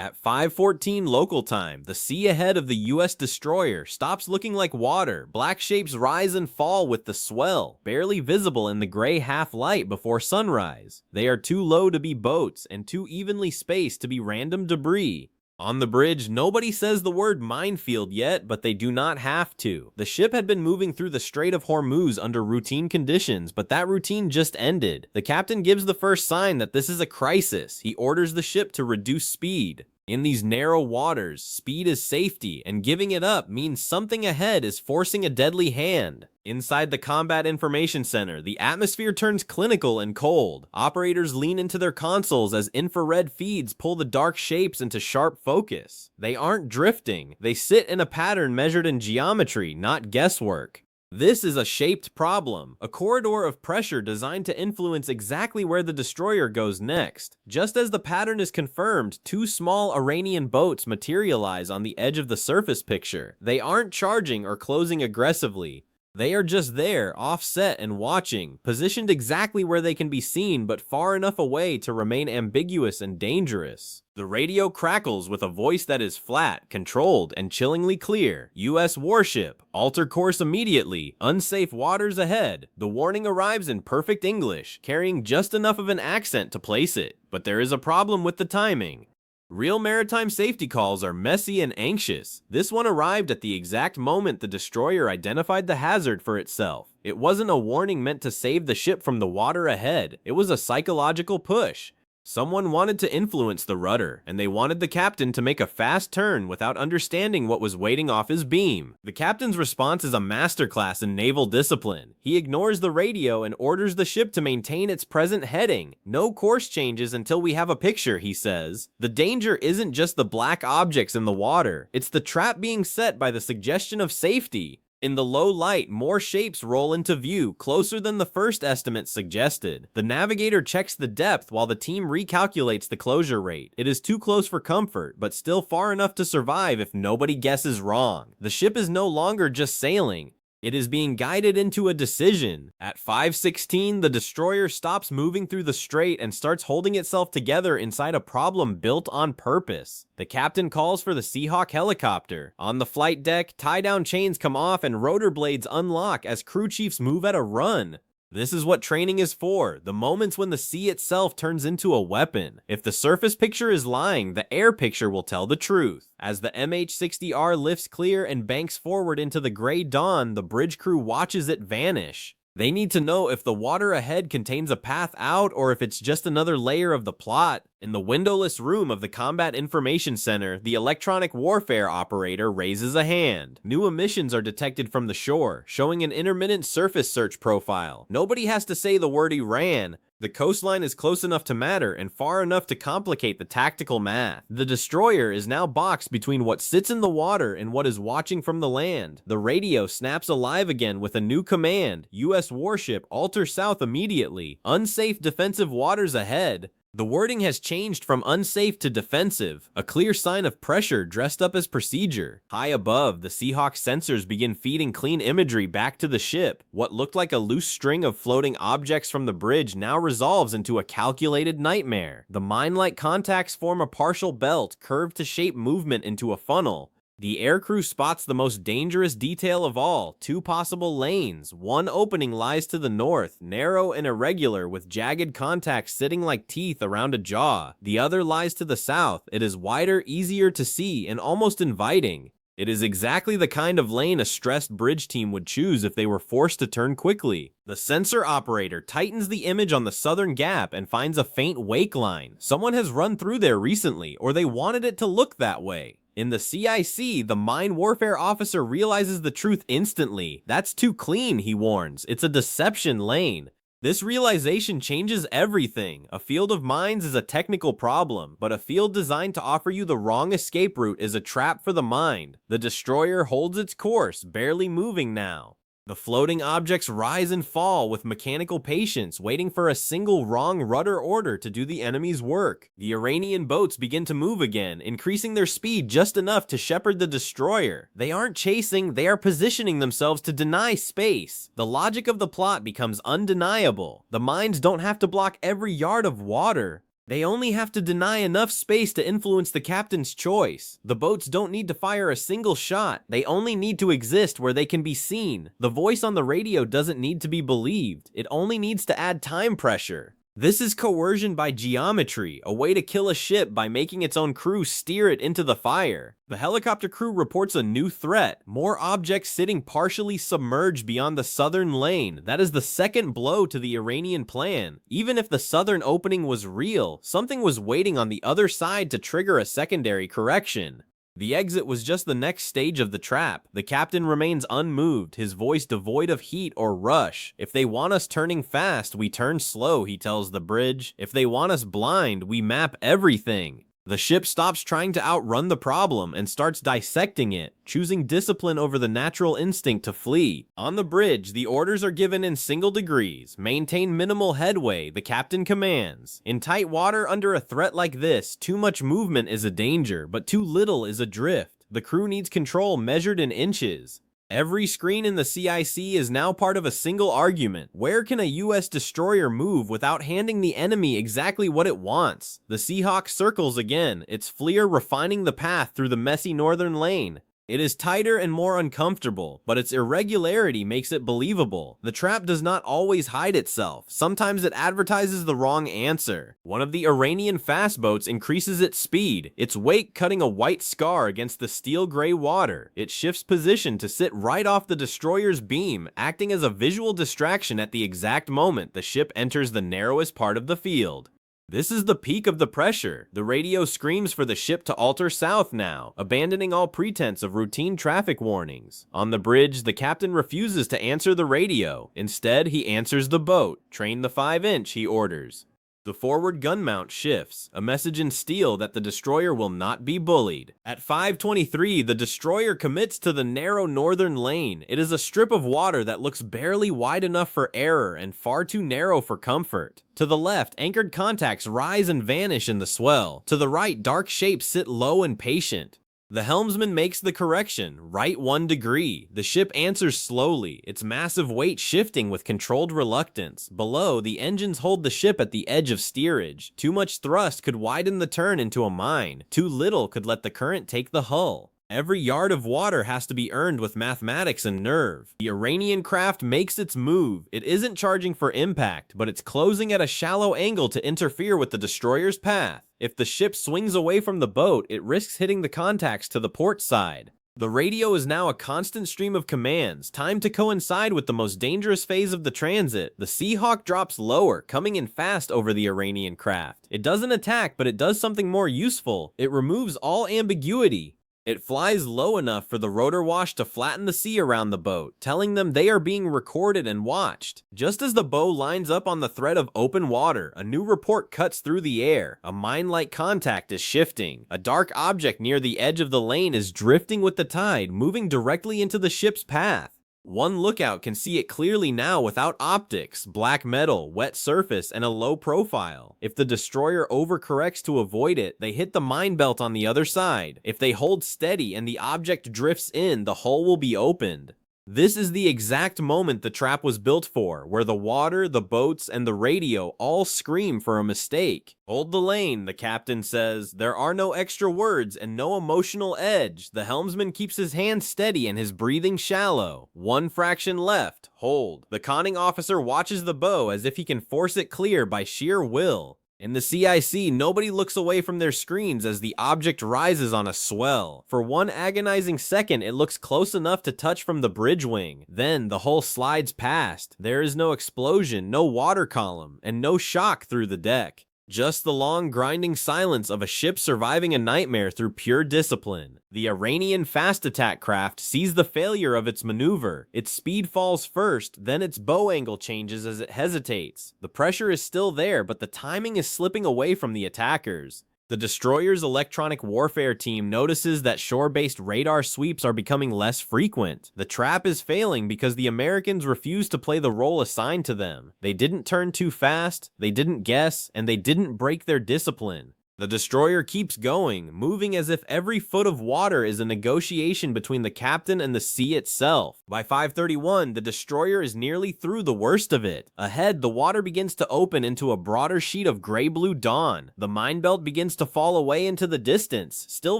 At 5:14 local time, the sea ahead of the US destroyer stops looking like water. Black shapes rise and fall with the swell, barely visible in the gray half-light before sunrise. They are too low to be boats and too evenly spaced to be random debris. On the bridge, nobody says the word minefield yet, but they do not have to. The ship had been moving through the Strait of Hormuz under routine conditions, but that routine just ended. The captain gives the first sign that this is a crisis. He orders the ship to reduce speed. In these narrow waters, speed is safety, and giving it up means something ahead is forcing a deadly hand. Inside the Combat Information Center, the atmosphere turns clinical and cold. Operators lean into their consoles as infrared feeds pull the dark shapes into sharp focus. They aren't drifting. They sit in a pattern measured in geometry, not guesswork. This is a shaped problem, a corridor of pressure designed to influence exactly where the destroyer goes next. Just as the pattern is confirmed, two small Iranian boats materialize on the edge of the surface picture. They aren't charging or closing aggressively. They are just there, offset and watching, positioned exactly where they can be seen but far enough away to remain ambiguous and dangerous. The radio crackles with a voice that is flat, controlled, and chillingly clear. US warship, alter course immediately, unsafe waters ahead. The warning arrives in perfect English, carrying just enough of an accent to place it. But there is a problem with the timing. Real maritime safety calls are messy and anxious. This one arrived at the exact moment the destroyer identified the hazard for itself. It wasn't a warning meant to save the ship from the water ahead. It was a psychological push. Someone wanted to influence the rudder, and they wanted the captain to make a fast turn without understanding what was waiting off his beam. The captain's response is a masterclass in naval discipline. He ignores the radio and orders the ship to maintain its present heading. No course changes until we have a picture, he says. The danger isn't just the black objects in the water. It's the trap being set by the suggestion of safety. In the low light, more shapes roll into view, closer than the first estimate suggested. The navigator checks the depth while the team recalculates the closure rate. It is too close for comfort, but still far enough to survive if nobody guesses wrong. The ship is no longer just sailing. It is being guided into a decision. At 5:16, the destroyer stops moving through the strait and starts holding itself together inside a problem built on purpose. The captain calls for the Seahawk helicopter. On the flight deck, tie-down chains come off and rotor blades unlock as crew chiefs move at a run. This is what training is for, the moments when the sea itself turns into a weapon. If the surface picture is lying, the air picture will tell the truth. As the MH-60R lifts clear and banks forward into the gray dawn, the bridge crew watches it vanish. They need to know if the water ahead contains a path out or if it's just another layer of the plot. In the windowless room of the Combat Information Center, the electronic warfare operator raises a hand. New emissions are detected from the shore, showing an intermittent surface search profile. Nobody has to say the word Iran. The coastline is close enough to matter and far enough to complicate the tactical math. The destroyer is now boxed between what sits in the water and what is watching from the land. The radio snaps alive again with a new command. US warship, alter south immediately. Unsafe defensive waters ahead. The wording has changed from unsafe to defensive, a clear sign of pressure dressed up as procedure. High above, the Seahawk sensors begin feeding clean imagery back to the ship. What looked like a loose string of floating objects from the bridge now resolves into a calculated nightmare. The mine-like contacts form a partial belt, curved to shape movement into a funnel. The aircrew spots the most dangerous detail of all, two possible lanes. One opening lies to the north, narrow and irregular with jagged contacts sitting like teeth around a jaw. The other lies to the south. It is wider, easier to see, and almost inviting. It is exactly the kind of lane a stressed bridge team would choose if they were forced to turn quickly. The sensor operator tightens the image on the southern gap and finds a faint wake line. Someone has run through there recently, or they wanted it to look that way. In the CIC, the mine warfare officer realizes the truth instantly. That's too clean, he warns. It's a deception lane. This realization changes everything. A field of mines is a technical problem, but a field designed to offer you the wrong escape route is a trap for the mind. The destroyer holds its course, barely moving now. The floating objects rise and fall with mechanical patience, waiting for a single wrong rudder order to do the enemy's work. The Iranian boats begin to move again, increasing their speed just enough to shepherd the destroyer. They aren't chasing, they are positioning themselves to deny space. The logic of the plot becomes undeniable. The mines don't have to block every yard of water. They only have to deny enough space to influence the captain's choice. The boats don't need to fire a single shot. They only need to exist where they can be seen. The voice on the radio doesn't need to be believed. It only needs to add time pressure. This is coercion by geometry, a way to kill a ship by making its own crew steer it into the fire. The helicopter crew reports a new threat, more objects sitting partially submerged beyond the southern lane. That is the second blow to the Iranian plan. Even if the southern opening was real, something was waiting on the other side to trigger a secondary correction. The exit was just the next stage of the trap. The captain remains unmoved, his voice devoid of heat or rush. If they want us turning fast, we turn slow, he tells the bridge. If they want us blind, we map everything. The ship stops trying to outrun the problem and starts dissecting it, choosing discipline over the natural instinct to flee. On the bridge, the orders are given in single degrees. Maintain minimal headway, the captain commands. In tight water under a threat like this, too much movement is a danger, but too little is a drift. The crew needs control measured in inches. Every screen in the CIC is now part of a single argument. Where can a US destroyer move without handing the enemy exactly what it wants? The Seahawk circles again, its fleer refining the path through the messy northern lane. It is tighter and more uncomfortable, but its irregularity makes it believable. The trap does not always hide itself. Sometimes it advertises the wrong answer. One of the Iranian fast boats increases its speed, its wake cutting a white scar against the steel-gray water. It shifts position to sit right off the destroyer's beam, acting as a visual distraction at the exact moment the ship enters the narrowest part of the field. This is the peak of the pressure. The radio screams for the ship to alter south now, abandoning all pretense of routine traffic warnings. On the bridge, the captain refuses to answer the radio. Instead, he answers the boat. Train the 5-inch, he orders. The forward gun mount shifts, a message in steel that the destroyer will not be bullied. At 5:23, the destroyer commits to the narrow northern lane. It is a strip of water that looks barely wide enough for error and far too narrow for comfort. To the left, anchored contacts rise and vanish in the swell. To the right, dark shapes sit low and patient. The helmsman makes the correction, right 1 degree. The ship answers slowly, its massive weight shifting with controlled reluctance. Below, the engines hold the ship at the edge of steerage. Too much thrust could widen the turn into a mine. Too little could let the current take the hull. Every yard of water has to be earned with mathematics and nerve. The Iranian craft makes its move. It isn't charging for impact, but it's closing at a shallow angle to interfere with the destroyer's path. If the ship swings away from the boat, it risks hitting the contacts to the port side. The radio is now a constant stream of commands, timed to coincide with the most dangerous phase of the transit. The Seahawk drops lower, coming in fast over the Iranian craft. It doesn't attack, but it does something more useful. It removes all ambiguity. It flies low enough for the rotor wash to flatten the sea around the boat, telling them they are being recorded and watched. Just as the bow lines up on the thread of open water, a new report cuts through the air. A mine-like contact is shifting. A dark object near the edge of the lane is drifting with the tide, moving directly into the ship's path. One lookout can see it clearly now without optics, black metal, wet surface, and a low profile. If the destroyer overcorrects to avoid it, they hit the mine belt on the other side. If they hold steady and the object drifts in, the hull will be opened. This is the exact moment the trap was built for, where the water, the boats, and the radio all scream for a mistake. Hold the lane, the captain says. There are no extra words and no emotional edge. The helmsman keeps his hand steady and his breathing shallow. 1 fraction left. Hold. The conning officer watches the bow as if he can force it clear by sheer will. In the CIC, nobody looks away from their screens as the object rises on a swell. For 1 agonizing second, it looks close enough to touch from the bridge wing. Then, the hull slides past. There is no explosion, no water column, and no shock through the deck. Just the long, grinding silence of a ship surviving a nightmare through pure discipline. The Iranian fast attack craft sees the failure of its maneuver. Its speed falls first, then its bow angle changes as it hesitates. The pressure is still there, but the timing is slipping away from the attackers. The destroyer's electronic warfare team notices that shore-based radar sweeps are becoming less frequent. The trap is failing because the Americans refuse to play the role assigned to them. They didn't turn too fast, they didn't guess, and they didn't break their discipline. The destroyer keeps going, moving as if every foot of water is a negotiation between the captain and the sea itself. By 5:31, the destroyer is nearly through the worst of it. Ahead, the water begins to open into a broader sheet of gray-blue dawn. The mine belt begins to fall away into the distance, still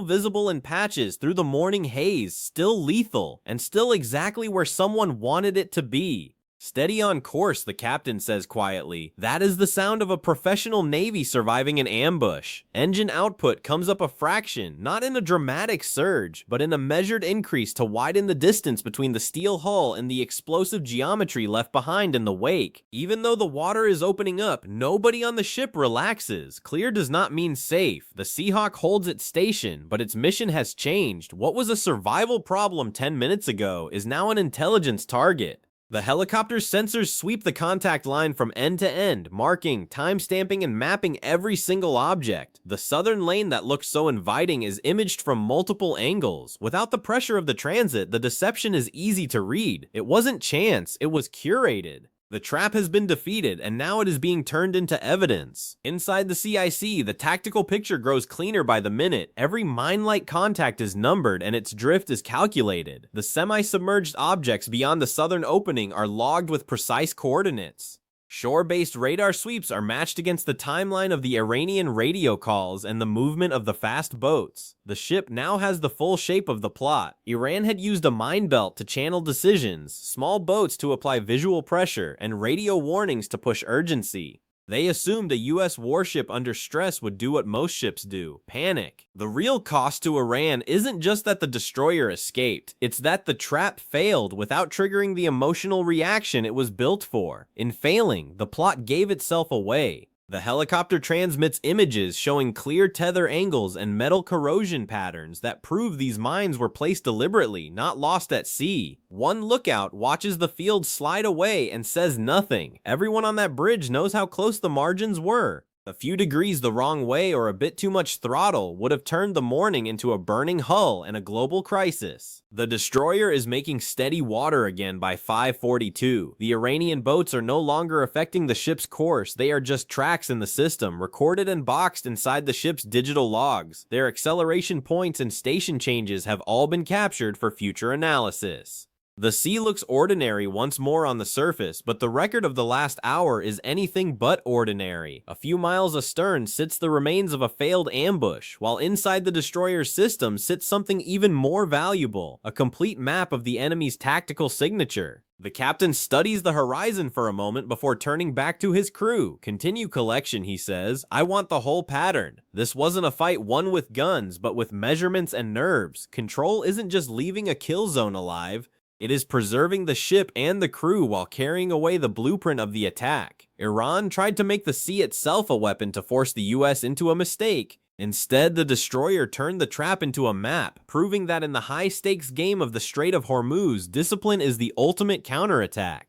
visible in patches through the morning haze, still lethal, and still exactly where someone wanted it to be. Steady on course, the captain says quietly. That is the sound of a professional Navy surviving an ambush. Engine output comes up a fraction, not in a dramatic surge, but in a measured increase to widen the distance between the steel hull and the explosive geometry left behind in the wake. Even though the water is opening up, nobody on the ship relaxes. Clear does not mean safe. The Seahawk holds its station, but its mission has changed. What was a survival problem 10 minutes ago is now an intelligence target. The helicopter's sensors sweep the contact line from end to end, marking, timestamping, and mapping every single object. The southern lane that looks so inviting is imaged from multiple angles. Without the pressure of the transit, the deception is easy to read. It wasn't chance, it was curated. The trap has been defeated, and now it is being turned into evidence. Inside the CIC, the tactical picture grows cleaner by the minute. Every mine-like contact is numbered, and its drift is calculated. The semi-submerged objects beyond the southern opening are logged with precise coordinates. Shore-based radar sweeps are matched against the timeline of the Iranian radio calls and the movement of the fast boats. The ship now has the full shape of the plot. Iran had used a mine belt to channel decisions, small boats to apply visual pressure, and radio warnings to push urgency. They assumed a US warship under stress would do what most ships do, panic. The real cost to Iran isn't just that the destroyer escaped, it's that the trap failed without triggering the emotional reaction it was built for. In failing, the plot gave itself away. The helicopter transmits images showing clear tether angles and metal corrosion patterns that prove these mines were placed deliberately, not lost at sea. One lookout watches the field slide away and says nothing. Everyone on that bridge knows how close the margins were. A few degrees the wrong way or a bit too much throttle would have turned the morning into a burning hull and a global crisis. The destroyer is making steady water again by 5:42. The Iranian boats are no longer affecting the ship's course, they are just tracks in the system, recorded and boxed inside the ship's digital logs. Their acceleration points and station changes have all been captured for future analysis. The sea looks ordinary once more on the surface, but the record of the last hour is anything but ordinary. A few miles astern sits the remains of a failed ambush, while inside the destroyer's system sits something even more valuable, a complete map of the enemy's tactical signature. The captain studies the horizon for a moment before turning back to his crew. Continue collection, he says. I want the whole pattern. This wasn't a fight won with guns, but with measurements and nerves. Control isn't just leaving a kill zone alive. It is preserving the ship and the crew while carrying away the blueprint of the attack. Iran tried to make the sea itself a weapon to force the US into a mistake. Instead, the destroyer turned the trap into a map, proving that in the high-stakes game of the Strait of Hormuz, discipline is the ultimate counterattack.